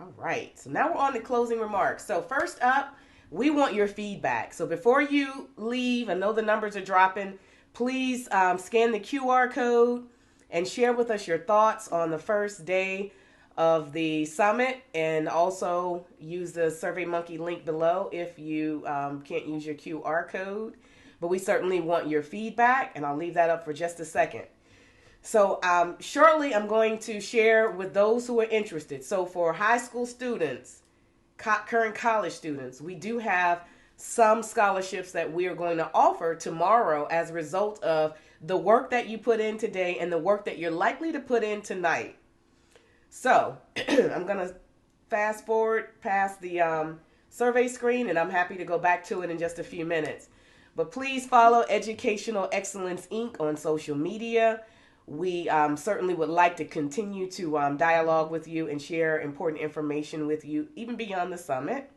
All right. So now we're on the closing remarks. So first up, we want your feedback. So before you leave, I know the numbers are dropping. Please scan the QR code and share with us your thoughts on the first day of the summit, and also use the SurveyMonkey link below if you can't use your QR code. But we certainly want your feedback, and I'll leave that up for just a second. So shortly, I'm going to share with those who are interested. So for high school students, current college students, we do have some scholarships that we are going to offer tomorrow as a result of the work that you put in today and the work that you're likely to put in tonight. So I'm going to fast forward past the survey screen, and I'm happy to go back to it in just a few minutes. But please follow Educational Excellence Inc. on social media. We certainly would like to continue to dialogue with you and share important information with you, even beyond the summit.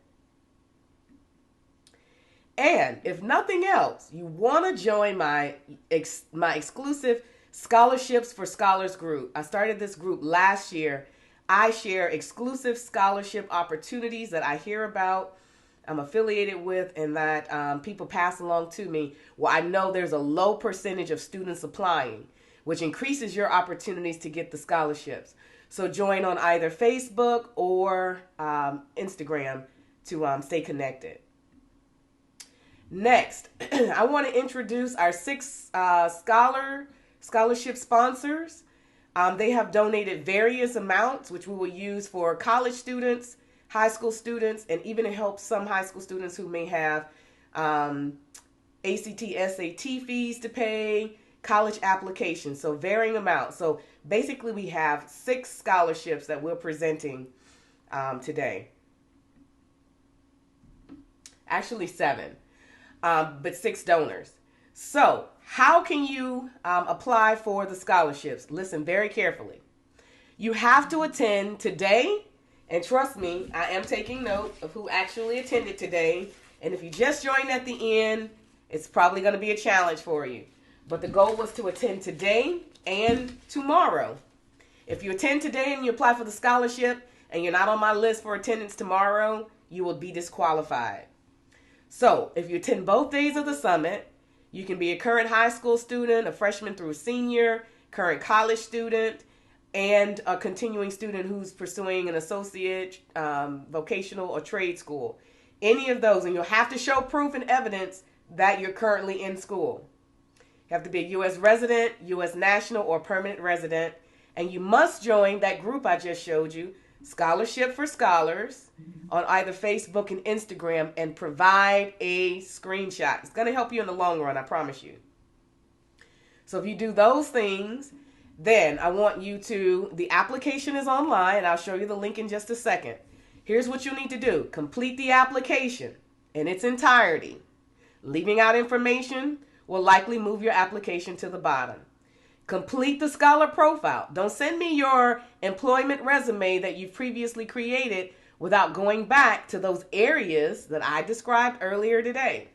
And if nothing else, you want to join my exclusive Scholarships for Scholars group. I started this group last year. I share exclusive scholarship opportunities that I hear about, I'm affiliated with, and that people pass along to me. Well, I know there's a low percentage of students applying, which increases your opportunities to get the scholarships. So join on either Facebook or Instagram to stay connected. Next, I want to introduce our 6 scholarship sponsors. They have donated various amounts, which we will use for college students, high school students, and even to help some high school students who may have ACT, SAT fees to pay, college applications, so varying amounts. So basically we have 6 scholarships that we're presenting today. Actually 7, but 6 donors. So how can you apply for the scholarships? Listen very carefully. You have to attend today, and trust me, I am taking note of who actually attended today. And if you just joined at the end, it's probably going to be a challenge for you. But the goal was to attend today and tomorrow. If you attend today and you apply for the scholarship and you're not on my list for attendance tomorrow, you will be disqualified. So if you attend both days of the summit, you can be a current high school student, a freshman through a senior, current college student, and a continuing student who's pursuing an associate, vocational, or trade school. Any of those, and you'll have to show proof and evidence that you're currently in school. You have to be a U.S. resident, U.S. national, or permanent resident, and you must join that group I just showed you, Scholarship for Scholars, on either Facebook and Instagram, and provide a screenshot. It's going to help you in the long run, I promise you. So if you do those things, then I want you to, the application is online. I'll show you the link in just a second. Here's what you need to do. Complete the application in its entirety. Leaving out information will likely move your application to the bottom. Complete the scholar profile. Don't send me your employment resume that you've previously created without going back to those areas that I described earlier today.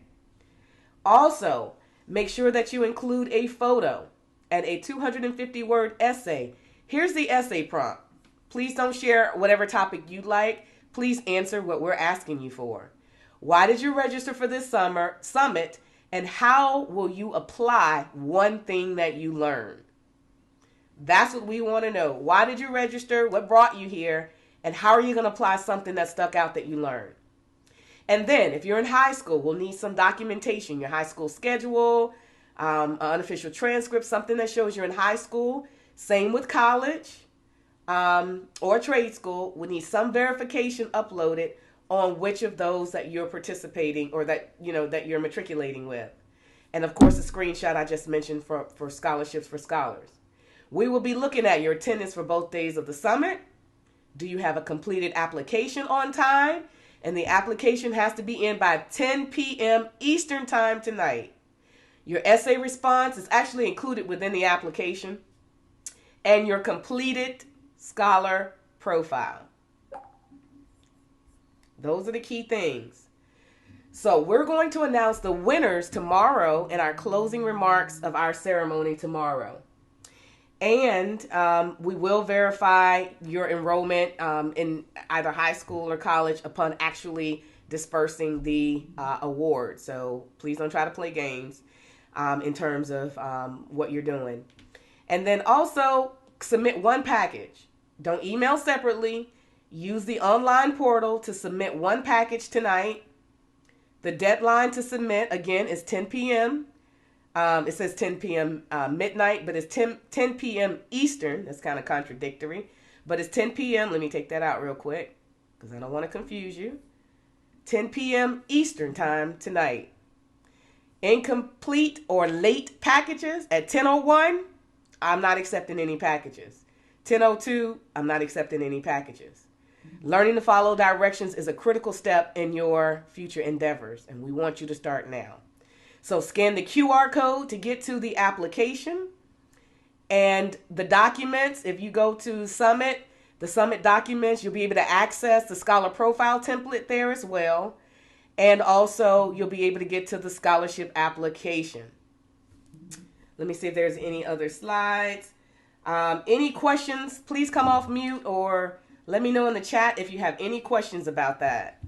Also, make sure that you include a photo and a 250-word essay. Here's the essay prompt. Please don't share whatever topic you'd like. Please answer what we're asking you for. Why did you register for this summit? And how will you apply one thing that you learned? That's what we want to know. Why did you register? What brought you here? And how are you going to apply something that stuck out that you learned? And then, if you're in high school, we'll need some documentation. Your high school schedule, an unofficial transcript, something that shows you're in high school. Same with college or trade school. We need some verification uploaded on which of those that you're participating or that you're matriculating with. And of course, the screenshot I just mentioned for Scholarships for Scholars. We will be looking at your attendance for both days of the summit. Do you have a completed application on time? And the application has to be in by 10 p.m. Eastern time tonight. Your essay response is actually included within the application. And your completed scholar profile. Those are the key things. So we're going to announce the winners tomorrow in our closing remarks of our ceremony tomorrow. And we will verify your enrollment in either high school or college upon actually dispersing the award. So please don't try to play games in terms of what you're doing. And then also submit one package. Don't email separately. Use the online portal to submit one package tonight. The deadline to submit, again, is 10 p.m. It says 10 p.m. Midnight, but it's 10 p.m. Eastern. That's kind of contradictory. But it's 10 p.m. Let me take that out real quick because I don't want to confuse you. 10 p.m. Eastern time tonight. Incomplete or late packages at 10:01, I'm not accepting any packages. 10:02, I'm not accepting any packages. Learning to follow directions is a critical step in your future endeavors, and we want you to start now. So scan the QR code to get to the application and the documents. If you go to Summit, the Summit documents, you'll be able to access the Scholar Profile template there as well. And also you'll be able to get to the scholarship application. Let me see if there's any other slides. Any questions, please come off mute or let me know in the chat if you have any questions about that.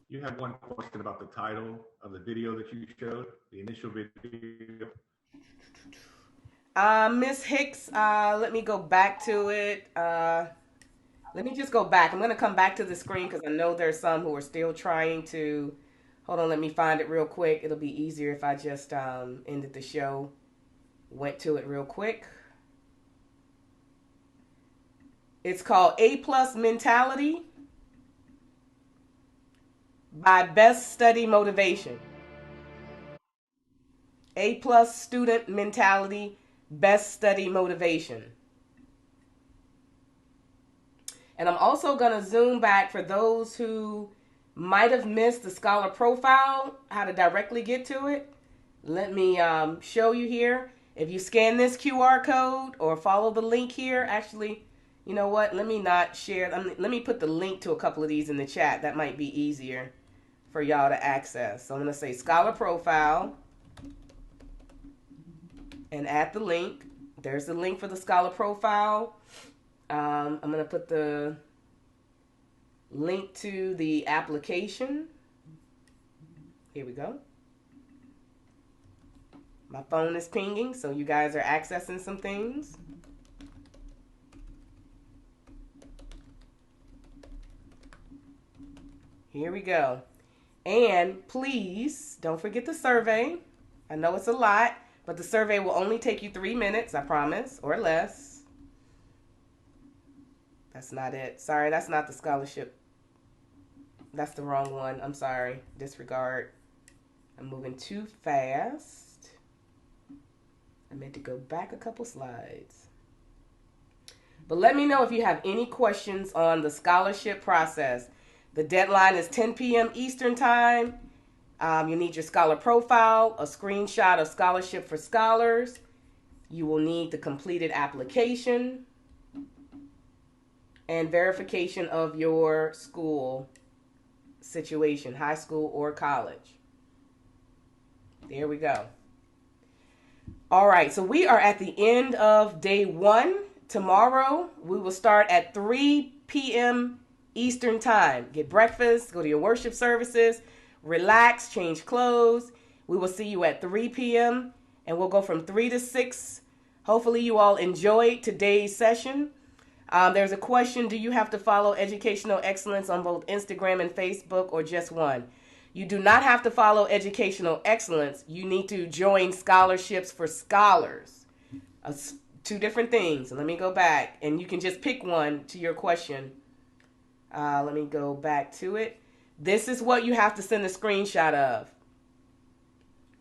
You have one question about the title of the video that you showed, the initial video. Miss Hicks, let me go back to it. Let me just go back. I'm going to come back to the screen because I know there's some who are still trying to. Hold on, let me find it real quick. It'll be easier if I just ended the show, went to it real quick. It's called A+ Mentality by Best Study Motivation. A+ Student Mentality, Best Study Motivation. And I'm also going to zoom back for those who might have missed the Scholar Profile, how to directly get to it. Let me show you here. If you scan this QR code or follow the link here, actually, you know what? Let me not share. Let me put the link to a couple of these in the chat. That might be easier for y'all to access. So I'm going to say Scholar Profile and add the link. There's the link for the Scholar Profile. I'm going to put the link to the application. Here we go. My phone is pinging, so you guys are accessing some things. Here we go. And please don't forget the survey. I know it's a lot, but the survey will only take you 3 minutes, I promise, or less. That's not it. Sorry, that's not the scholarship. That's the wrong one. I'm sorry. Disregard. I'm moving too fast. I meant to go back a couple slides. But let me know if you have any questions on the scholarship process. The deadline is 10 p.m. Eastern time. You need your Scholar Profile, a screenshot of Scholarship for Scholars. You will need the completed application and verification of your school situation, high school or college. There we go. All right, so we are at the end of day 1. Tomorrow, we will start at 3 p.m. Eastern time. Get breakfast, go to your worship services, relax, change clothes. We will see you at 3 p.m. and we'll go from 3 to 6. Hopefully you all enjoyed today's session. There's a question, do you have to follow Educational Excellence on both Instagram and Facebook or just one? You do not have to follow Educational Excellence. You need to join Scholarships for Scholars. 2 different things. Let me go back. And you can just pick one to your question. Let me go back to it. This is what you have to send a screenshot of.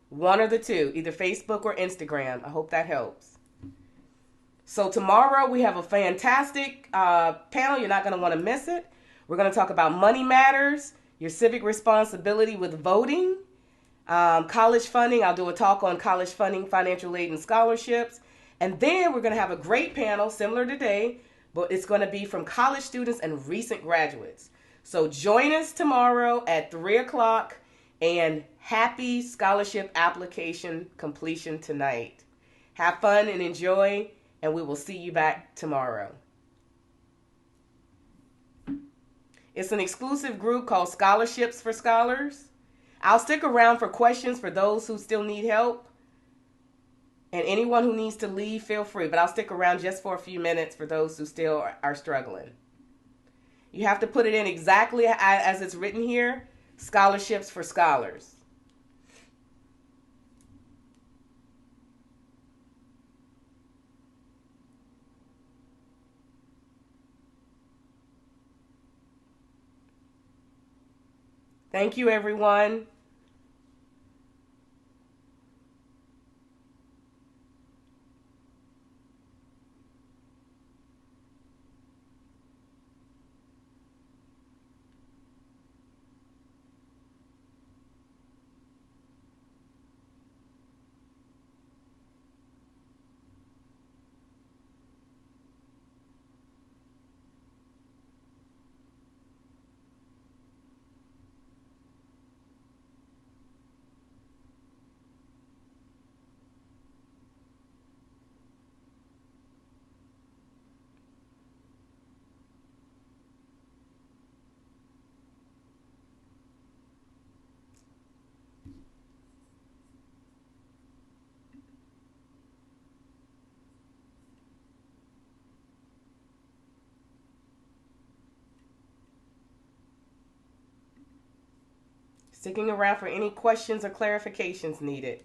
One or the 2, either Facebook or Instagram. I hope that helps. So tomorrow we have a fantastic panel. You're not going to want to miss it. We're going to talk about money matters, your civic responsibility with voting, college funding. I'll do a talk on college funding, financial aid, and scholarships. And then we're going to have a great panel similar to today, but it's going to be from college students and recent graduates. So join us tomorrow at 3 o'clock And happy scholarship application completion tonight. Have fun and enjoy, and we will see you back tomorrow. It's an exclusive group called Scholarships for Scholars. I'll stick around for questions for those who still need help. And anyone who needs to leave, feel free. But I'll stick around just for a few minutes for those who still are struggling. You have to put it in exactly as it's written here. Scholarships for Scholars. Thank you, everyone. Sticking around for any questions or clarifications needed.